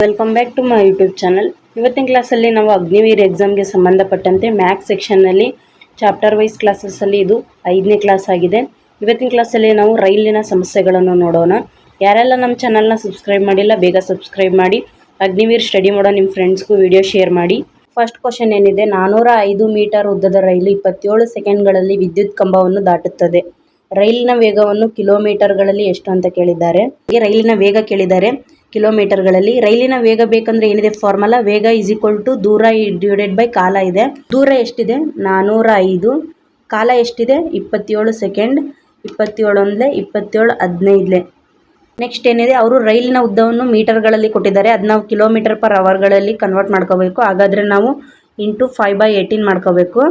Welcome back to my YouTube channel. ಇವತ್ತಿನ ಕ್ಲಾಸಲ್ಲಿ ನಾವು ಅಗ್ನಿವೀರ್ ಎಕ್ಸಾಮ್ಗೆ ಸಂಬಂಧಪಟ್ಟಂತೆ ಮ್ಯಾಥ್ಸ್ ಸೆಕ್ಷನ್ನಲ್ಲಿ ಚಾಪ್ಟರ್ ವೈಸ್ ಕ್ಲಾಸಸ್ಸಲ್ಲಿ ಇದು 5ನೇ ಕ್ಲಾಸ್ ಆಗಿದೆ. ಇವತ್ತಿನ ಕ್ಲಾಸಲ್ಲಿ ನಾವು ರೈಲಿನ ಸಮಸ್ಯೆಗಳನ್ನು ನೋಡೋಣ. ಯಾರೆಲ್ಲ ನಮ್ಮ ಚಾನಲ್ನ ಸಬ್ಸ್ಕ್ರೈಬ್ ಮಾಡಿಲ್ಲ ಬೇಗ ಸಬ್ಸ್ಕ್ರೈಬ್ ಮಾಡಿ. ಅಗ್ನಿವೀರ್ ಸ್ಟಡಿ ಮಾಡೋ ನಿಮ್ಮ ಫ್ರೆಂಡ್ಸ್ಗೂ ವಿಡಿಯೋ ಶೇರ್ ಮಾಡಿ. ಫಸ್ಟ್ ಕ್ವಶನ್ ಏನಿದೆ, 405 ಮೀಟರ್ ಉದ್ದದ ರೈಲು 27 ಸೆಕೆಂಡ್ಗಳಲ್ಲಿ ವಿದ್ಯುತ್ ಕಂಬವನ್ನು ದಾಟುತ್ತದೆ. ರೈಲಿನ ವೇಗವನ್ನು ಕಿಲೋಮೀಟರ್ಗಳಲ್ಲಿ ಎಷ್ಟು ಅಂತ ಕೇಳಿದ್ದಾರೆ. ರೈಲಿನ ವೇಗ ಕೇಳಿದ್ದಾರೆ ಕಿಲೋಮೀಟರ್ಗಳಲ್ಲಿ. ರೈಲಿನ ವೇಗ ಬೇಕಂದ್ರೆ ಏನಿದೆ ಫಾರ್ಮುಲಾ, ವೇಗ ಈಸ್ ಈಕ್ವಲ್ ಟು ದೂರ ಡಿವೈಡೆಡ್ ಬೈ ಕಾಲ ಇದೆ. ದೂರ ಎಷ್ಟಿದೆ 405, ಕಾಲ ಎಷ್ಟಿದೆ 27 ಸೆಕೆಂಡ್. 27 ಒಂದ್ಲೆ 27 15. ನೆಕ್ಸ್ಟ್ ಏನಿದೆ, ಅವರು ರೈಲಿನ ಉದ್ದವನ್ನು ಮೀಟರ್ಗಳಲ್ಲಿ ಕೊಟ್ಟಿದ್ದಾರೆ, ಅದು ನಾವು ಕಿಲೋಮೀಟರ್ ಪರ್ ಅವರ್ಗಳಲ್ಲಿ ಕನ್ವರ್ಟ್ ಮಾಡ್ಕೋಬೇಕು. ಹಾಗಾದರೆ ನಾವು ಇಂಟು 5/18 ಮಾಡ್ಕೋಬೇಕು.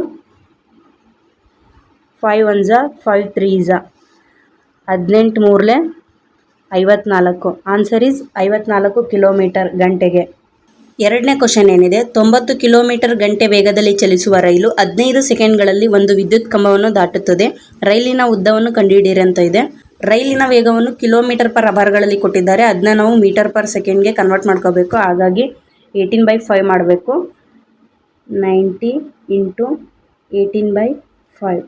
5 1 5 3 18 3 54. ಆನ್ಸರ್ ಈಸ್ 54 ಕಿಲೋಮೀಟರ್ ಗಂಟೆಗೆ. ಎರಡನೇ ಕ್ವಶನ್ ಏನಿದೆ, 90 ಕಿಲೋಮೀಟರ್ ಗಂಟೆ ವೇಗದಲ್ಲಿ ಚಲಿಸುವ ರೈಲು 15 ಸೆಕೆಂಡ್ಗಳಲ್ಲಿ ಒಂದು ವಿದ್ಯುತ್ ಕಂಬವನ್ನು ದಾಟುತ್ತದೆ. ರೈಲಿನ ಉದ್ದವನ್ನು ಕಂಡುಹಿಡಿಯಿರಿ ಅಂತ ಇದೆ. ರೈಲಿನ ವೇಗವನ್ನು ಕಿಲೋಮೀಟರ್ ಪರ್ ಅವರ್ಗಳಲ್ಲಿ ಕೊಟ್ಟಿದ್ದಾರೆ, ಅದನ್ನ ನಾವು ಮೀಟರ್ ಪರ್ ಸೆಕೆಂಡ್ಗೆ ಕನ್ವರ್ಟ್ ಮಾಡ್ಕೋಬೇಕು. ಹಾಗಾಗಿ 18/5 ಮಾಡಬೇಕು. 90 ಇಂಟು 18/5.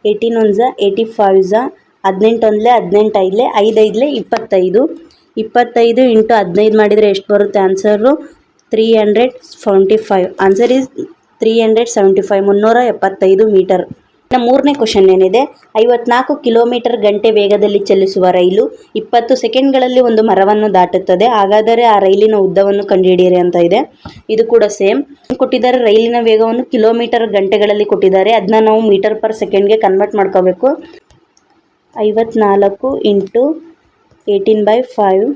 18 1 85, 18 ಒಂದ್ಲೆ 18 5 5 25. 25 ಇಂಟು 15 ಮಾಡಿದರೆ ಎಷ್ಟು ಬರುತ್ತೆ ಆನ್ಸರು? 375. Answer is 375, 375 metre. ಇನ್ನು ಮೂರನೇ ಕ್ವಶನ್ ಏನಿದೆ, 54 ಕಿಲೋಮೀಟರ್ ಗಂಟೆ ವೇಗದಲ್ಲಿ ಚಲಿಸುವ ರೈಲು 20 ಸೆಕೆಂಡ್ಗಳಲ್ಲಿ ಒಂದು ಮರವನ್ನು ದಾಟುತ್ತದೆ. ಹಾಗಾದರೆ ಆ ರೈಲಿನ ಉದ್ದವನ್ನು ಕಂಡುಹಿಡಿಯಿರಿ ಅಂತ ಇದೆ. ಇದು ಕೂಡ ಸೇಮ್ ಕೊಟ್ಟಿದ್ದಾರೆ. ರೈಲಿನ ವೇಗವನ್ನು ಕಿಲೋಮೀಟರ್ ಗಂಟೆಗಳಲ್ಲಿ ಕೊಟ್ಟಿದ್ದಾರೆ, ಅದನ್ನ ನಾವು ಮೀಟರ್ ಪರ್ ಸೆಕೆಂಡ್ಗೆ ಕನ್ವರ್ಟ್ ಮಾಡ್ಕೋಬೇಕು. 54 ಇಂಟು 18/5.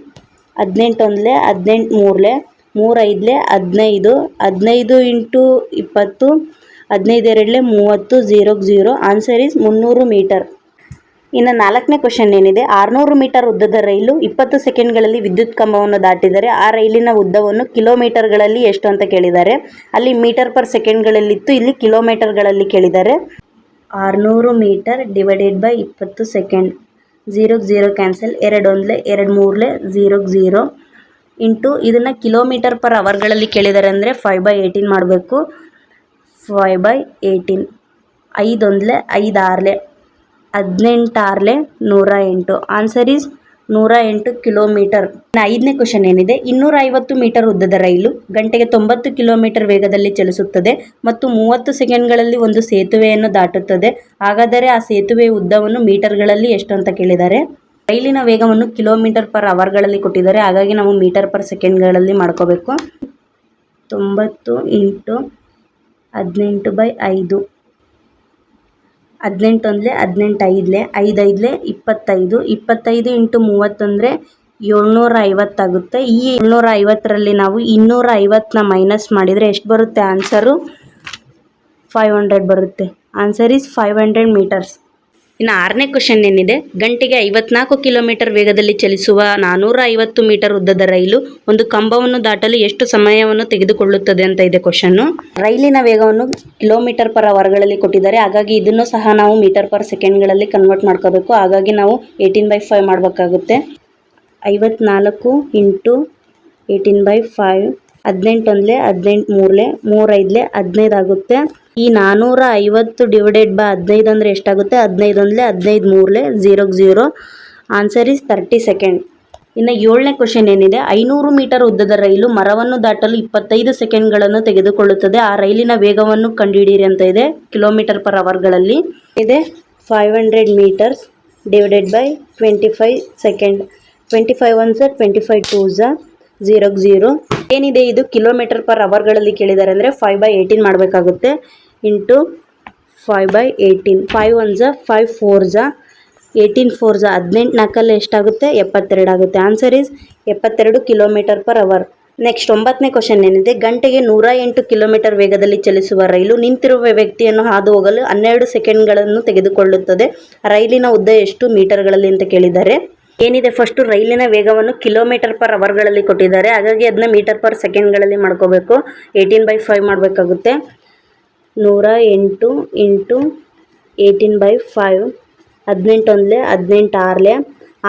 18 ಒಂದ್ಲೆ 18 3 3 5 15 ಇಂಟು 20 15 2 30 0 ಆನ್ಸರ್ ಈಸ್ 300 ಮೀಟರ್. ಇನ್ನು ನಾಲ್ಕನೇ ಕ್ವಶನ್ ಏನಿದೆ, 600 ಮೀಟರ್ ಉದ್ದದ ರೈಲು 20 ಸೆಕೆಂಡ್ಗಳಲ್ಲಿ ವಿದ್ಯುತ್ ಕಂಬವನ್ನು ದಾಟಿದರೆ ಆ ರೈಲಿನ ಉದ್ದವನ್ನು ಕಿಲೋಮೀಟರ್ಗಳಲ್ಲಿ ಎಷ್ಟು ಅಂತ ಕೇಳಿದ್ದಾರೆ. ಅಲ್ಲಿ ಮೀಟರ್ ಪರ್ ಸೆಕೆಂಡ್ಗಳಲ್ಲಿತ್ತು, ಇಲ್ಲಿ ಕಿಲೋಮೀಟರ್ಗಳಲ್ಲಿ ಕೇಳಿದ್ದಾರೆ. 600 metre divided by 20 second. 0 cancel. 2 ಒಂದ್ಲೆ 2 3 0 ಇಂಟು ಇದನ್ನು ಕಿಲೋಮೀಟರ್ ಪರ್ ಅವರ್ಗಳಲ್ಲಿ ಕೇಳಿದ್ದಾರೆ ಅಂದರೆ 5/18 ಮಾಡಬೇಕು. 5/18. 5 ಒಂದ್ಲೆ 5 6 18 108. Answer is 108 kilometre. ಐದನೇ ಕ್ವಶನ್ ಏನಿದೆ, 250 ಮೀಟರ್ ಉದ್ದದ ರೈಲು ಗಂಟೆಗೆ 90 ಕಿಲೋಮೀಟರ್ ವೇಗದಲ್ಲಿ ಚಲಿಸುತ್ತದೆ ಮತ್ತು 30 ಸೆಕೆಂಡ್ಗಳಲ್ಲಿ ಒಂದು ಸೇತುವೆಯನ್ನು ದಾಟುತ್ತದೆ. ಹಾಗಾದರೆ ಆ ಸೇತುವೆಯ ಉದ್ದವನ್ನು ಮೀಟರ್ಗಳಲ್ಲಿ ಎಷ್ಟು ಅಂತ ಕೇಳಿದ್ದಾರೆ. ರೈಲಿನ ವೇಗವನ್ನು ಕಿಲೋಮೀಟರ್ ಪರ್ ಅವರ್ಗಳಲ್ಲಿ ಕೊಟ್ಟಿದ್ದಾರೆ, ಹಾಗಾಗಿ ನಾವು ಮೀಟರ್ ಪರ್ ಸೆಕೆಂಡ್ಗಳಲ್ಲಿ ಮಾಡ್ಕೋಬೇಕು. 90 ಇಂಟು 18/5. 18 ಒಂದ್ಲೆ 18 5 25. 25 ಇಂಟು 30 ಅಂದರೆ 750 ಆಗುತ್ತೆ. ಈ 750ರಲ್ಲಿ ನಾವು 250ನ ಮೈನಸ್ ಮಾಡಿದರೆ ಎಷ್ಟು ಬರುತ್ತೆ ಆನ್ಸರು? 500 ಬರುತ್ತೆ. Answer is 500 metres. ಇನ್ನು ಆರನೇ ಕ್ವಶನ್ ಏನಿದೆ, ಗಂಟೆಗೆ 54 ಕಿಲೋಮೀಟರ್ ವೇಗದಲ್ಲಿ ಚಲಿಸುವ 450 ಮೀಟರ್ ಉದ್ದದ ರೈಲು ಒಂದು ಕಂಬವನ್ನು ದಾಟಲು ಎಷ್ಟು ಸಮಯವನ್ನು ತೆಗೆದುಕೊಳ್ಳುತ್ತದೆ ಅಂತ ಇದೆ ಕ್ವಶನ್ನು. ರೈಲಿನ ವೇಗವನ್ನು ಕಿಲೋಮೀಟರ್ ಪರ್ ಅವರ್ಗಳಲ್ಲಿ ಕೊಟ್ಟಿದ್ದಾರೆ, ಹಾಗಾಗಿ ಇದನ್ನು ಸಹ ನಾವು ಮೀಟರ್ ಪರ್ ಸೆಕೆಂಡ್ಗಳಲ್ಲಿ ಕನ್ವರ್ಟ್ ಮಾಡ್ಕೋಬೇಕು. ಹಾಗಾಗಿ ನಾವು 18/5 ಮಾಡಬೇಕಾಗುತ್ತೆ. 54 ಇಂಟು 18/5. 18 ಒಂದ್ಲೆ 18 3 3 5 15 ಆಗುತ್ತೆ. ಈ 450 ಡಿವೈಡೆಡ್ ಬೈ 15 ಅಂದರೆ ಎಷ್ಟಾಗುತ್ತೆ? 15 ಒಂದ್ಲೆ 15 3 0 ಆನ್ಸರ್ ಈಸ್ 30 ಸೆಕೆಂಡ್. ಇನ್ನು ಏಳನೇ ಕ್ವಶನ್ ಏನಿದೆ, 500 ಮೀಟರ್ ಉದ್ದದ ರೈಲು ಮರವನ್ನು ದಾಟಲು 25 ಸೆಕೆಂಡ್ಗಳನ್ನು ತೆಗೆದುಕೊಳ್ಳುತ್ತದೆ. ಆ ರೈಲಿನ ವೇಗವನ್ನು ಕಂಡುಹಿಡಿಯಿರಿ ಅಂತ ಇದೆ ಕಿಲೋಮೀಟರ್ ಪರ್ ಅವರ್ಗಳಲ್ಲಿ. ಇದೆ 500 ಮೀಟರ್ಸ್ ಡಿವೈಡೆಡ್ ಬೈ 25 ಸೆಕೆಂಡ್. 25 1 25 2 0 ಏನಿದೆ ಇದು ಕಿಲೋಮೀಟರ್ ಪರ್ ಅವರ್ಗಳಲ್ಲಿ ಕೇಳಿದ್ದಾರೆ ಅಂದರೆ 5/18 ಮಾಡಬೇಕಾಗುತ್ತೆ. ಇಂಟು 5/18. 5 1 5 4 18 4 18 4 ಎಷ್ಟಾಗುತ್ತೆ? 72 ಆಗುತ್ತೆ. Answer is 72 kilometre per hour. Next 9ನೇ ಕ್ವಶನ್ ಏನಿದೆ, ಗಂಟೆಗೆ 108 ಕಿಲೋಮೀಟರ್ ವೇಗದಲ್ಲಿ ಚಲಿಸುವ ರೈಲು ನಿಂತಿರುವ ವ್ಯಕ್ತಿಯನ್ನು ಹಾದು ಹೋಗಲು 12 ಸೆಕೆಂಡ್ಗಳನ್ನು ತೆಗೆದುಕೊಳ್ಳುತ್ತದೆ. ರೈಲಿನ ಉದ್ದ ಎಷ್ಟು ಮೀಟರ್ಗಳಲ್ಲಿ ಅಂತ ಕೇಳಿದ್ದಾರೆ. ಏನಿದೆ ಫಸ್ಟು ರೈಲಿನ ವೇಗವನ್ನು ಕಿಲೋಮೀಟರ್ ಪರ್ ಅವರ್ಗಳಲ್ಲಿ ಕೊಟ್ಟಿದ್ದಾರೆ, ಹಾಗಾಗಿ ಅದನ್ನ ಮೀಟರ್ ಪರ್ ಸೆಕೆಂಡ್ಗಳಲ್ಲಿ ಮಾಡ್ಕೋಬೇಕು. 18/5 ಮಾಡಬೇಕಾಗುತ್ತೆ. 108 ಇಂಟು 18/5. 18 ಒಂದ್ಲೆ 18 6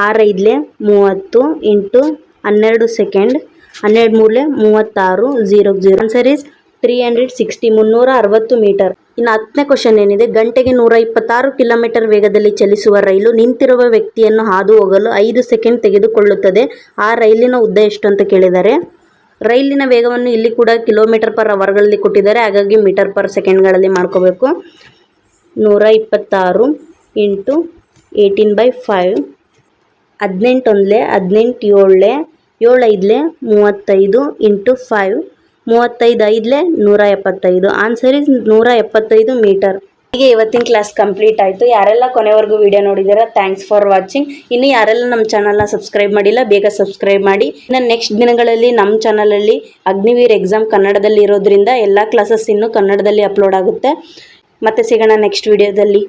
6 5 30 ಇಂಟು 12 ಸೆಕೆಂಡ್. 12 ಮೂಲೆ 36 0 0 ಆನ್ಸರ್ ಇಸ್ 360 360 ಮೀಟರ್. ಇನ್ನು 10ನೇ ಕ್ವಶನ್ ಏನಿದೆ, ಗಂಟೆಗೆ 126 ಕಿಲೋಮೀಟರ್ ವೇಗದಲ್ಲಿ ಚಲಿಸುವ ರೈಲು ನಿಂತಿರುವ ವ್ಯಕ್ತಿಯನ್ನು ಹಾದು ಹೋಗಲು 5 ಸೆಕೆಂಡ್ ತೆಗೆದುಕೊಳ್ಳುತ್ತದೆ. ಆ ರೈಲಿನ ಉದ್ದ ಎಷ್ಟು ಅಂತ ಕೇಳಿದ್ದಾರೆ. ರೈಲಿನ ವೇಗವನ್ನು ಇಲ್ಲಿ ಕೂಡ ಕಿಲೋಮೀಟರ್ ಪರ್ ಅವರ್ಗಳಲ್ಲಿ ಕೊಟ್ಟಿದ್ದಾರೆ, ಹಾಗಾಗಿ ಮೀಟರ್ ಪರ್ ಸೆಕೆಂಡ್ಗಳಲ್ಲಿ ಮಾಡ್ಕೋಬೇಕು. 126 ಇಂಟು 18/5, 18 ಒಂದಲೇ 18 ಏಳಲೆ 7 ಐದಲೆ 35 ಇಂಟು 5, 35 ಐದಲೆ 175. Answer is 175 metre. ಹೀಗೆ ಇವತ್ತಿನ ಕ್ಲಾಸ್ ಕಂಪ್ಲೀಟ್ ಆಯಿತು. ಯಾರೆಲ್ಲ ಕೊನೆವರೆಗೂ ವಿಡಿಯೋ ನೋಡಿದ್ದೀರಾ ಥ್ಯಾಂಕ್ಸ್ ಫಾರ್ ವಾಚಿಂಗ್. ಇನ್ನು ಯಾರೆಲ್ಲ ನಮ್ಮ ಚಾನಲ್ನ ಸಬ್ಸ್ಕ್ರೈಬ್ ಮಾಡಿಲ್ಲ ಬೇಗ ಸಬ್ಸ್ಕ್ರೈಬ್ ಮಾಡಿ. ಇನ್ನು ನೆಕ್ಸ್ಟ್ ದಿನಗಳಲ್ಲಿ ನಮ್ಮ ಚಾನಲಲ್ಲಿ ಅಗ್ನಿವೀರ್ ಎಕ್ಸಾಮ್ ಕನ್ನಡದಲ್ಲಿ ಇರೋದ್ರಿಂದ ಎಲ್ಲ ಕ್ಲಾಸಸ್ ಇನ್ನೂ ಕನ್ನಡದಲ್ಲಿ ಅಪ್ಲೋಡ್ ಆಗುತ್ತೆ. ಮತ್ತೆ ಸಿಗೋಣ ನೆಕ್ಸ್ಟ್ ವಿಡಿಯೋದಲ್ಲಿ.